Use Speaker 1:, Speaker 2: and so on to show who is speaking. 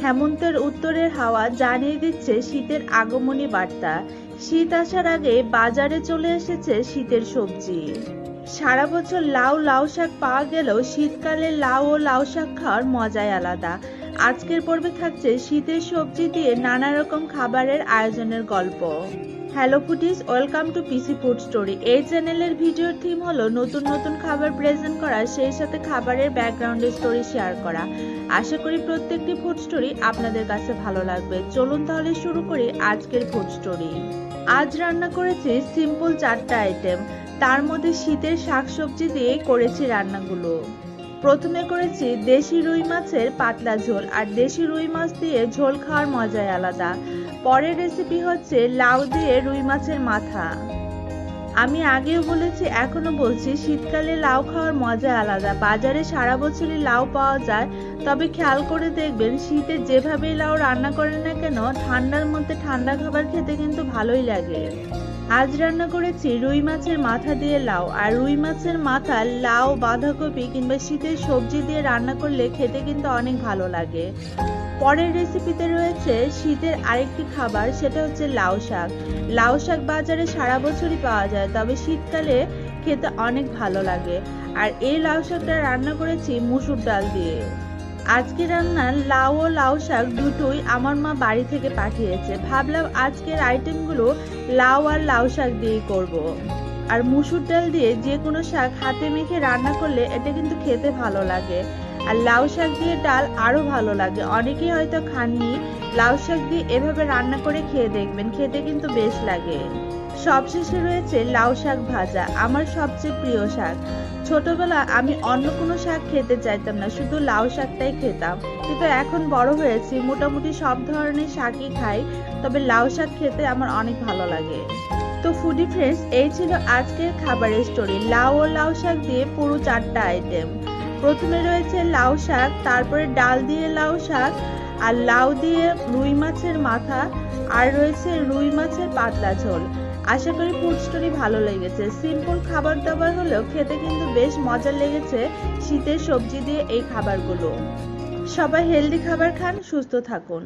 Speaker 1: হেমন্তের উত্তরের হাওয়া জানিয়ে দিচ্ছে শীতের আগমনী বার্তা। শীত আসার আগে বাজারে চলে এসেছে শীতের সবজি। সারা বছর লাউ শাক পাওয়া গেলেও শীতকালে লাউ ও লাউ শাক খাওয়ার মজাই আলাদা। আজকের পর্বে থাকছে শীতের সবজি দিয়ে নানা রকম খাবারের আয়োজনের গল্প। Hello foodies, welcome to PC food story. এই চ্যানেলের ভিডিওর থিম হলো নতুন নতুন খাবার প্রেজেন্ট করা, সেই সাথে খাবারের ব্যাকগ্রাউন্ডের স্টোরি শেয়ার করা। আশা করি প্রত্যেকটি ফুড স্টোরি আপনাদের কাছে ভালো লাগবে। চলুন তাহলে শুরু করি আজকের ফুড স্টোরি। আজ রান্না করেছি সিম্পল 4টা আইটেম, তার মধ্যে শীতের শাকসবজি দিয়ে করেছি রান্নাগুলো। প্রথমে করেছি দেশি রুই মাছের পাতলা ঝোল, আর দেশি রুই মাছ দিয়ে ঝোল খাওয়ার মজাই আলাদা। পরের রেসিপি হচ্ছে লাউ দিয়ে রুই মাছের মাথা। আমি আগেও বলেছি, এখনো বলছি, শীতকালে লাউ খাওয়ার মজা আলাদা। বাজারে সারা বছরই লাউ পাওয়া যায়, তবে খেয়াল করে দেখবেন শীতে যেভাবেই লাউ রান্না করেন না কেন, ঠান্ডার মধ্যে ঠান্ডা খাবার খেতে কিন্তু ভালোই লাগে। আজ রান্না করেছি রুই মাছের মাথা দিয়ে লাউ, আর রুই মাছের মাথা লাউ, বাঁধাকপি কিংবা শীতের সবজি দিয়ে রান্না করলে খেতে কিন্তু অনেক ভালো লাগে। পরের রেসিপিতে রয়েছে শীতের আরেকটি খাবার, সেটা হচ্ছে লাউ শাক। লাউ শাক বাজারে সারা বছরই পাওয়া যায়, তবে শীতকালে খেতে অনেক ভালো লাগে। আর এই লাউ শাকটা রান্না করেছি মুসুর ডাল দিয়ে। আজকে রান্না লাউ ও লাউ শাক দুটোই আমার মা বাড়ি থেকে পাঠিয়েছে। ভাবলাম আজকের আইটেমগুলো লাউ আর লাউ শাক দিয়েই করব। আর মুসুর ডাল দিয়ে যে কোনো শাক হাতে মেখে রান্না করলে এটা কিন্তু খেতে ভালো লাগে। আর লাউ শাক দিয়ে ডাল আরো ভালো লাগে। অনেকেই হয়তো খাননি, লাউ শাক দিয়ে এভাবে রান্না করে খেয়ে দেখবেন, খেতে কিন্তু বেশ লাগে। সবশেষে রয়েছে লাউ শাক ভাজা, আমার সবচেয়ে প্রিয় শাক। ছোটবেলা আমি অন্য কোনো শাক খেতে চাইতাম না, শুধু লাউ শাকটাই খেতাম। কিন্তু এখন বড় হয়েছি, মোটামুটি সব ধরনের শাকই খাই, তবে লাউ শাক খেতে আমার অনেক ভালো লাগে। তো ফুডি ফ্রেন্ডস, এই ছিল আজকের খাবারের স্টোরি। লাউ ও লাউ শাক দিয়ে পুরো 4টা আইটেম। প্রথমে রয়েছে লাউ শাক, তারপরে ডাল দিয়ে লাউ শাক, আর লাউ দিয়ে রুই মাছের মাথা, আর রয়েছে রুই মাছের পাতলা ঝোল। আশা করি ফুড স্টোরি ভালো লেগেছে। সিম্পল খাবার দাবার হলেও খেতে কিন্তু বেশ মজা লেগেছে শীতের সবজি দিয়ে এই খাবারগুলো। সবাই হেলদি খাবার খান, সুস্থ থাকুন।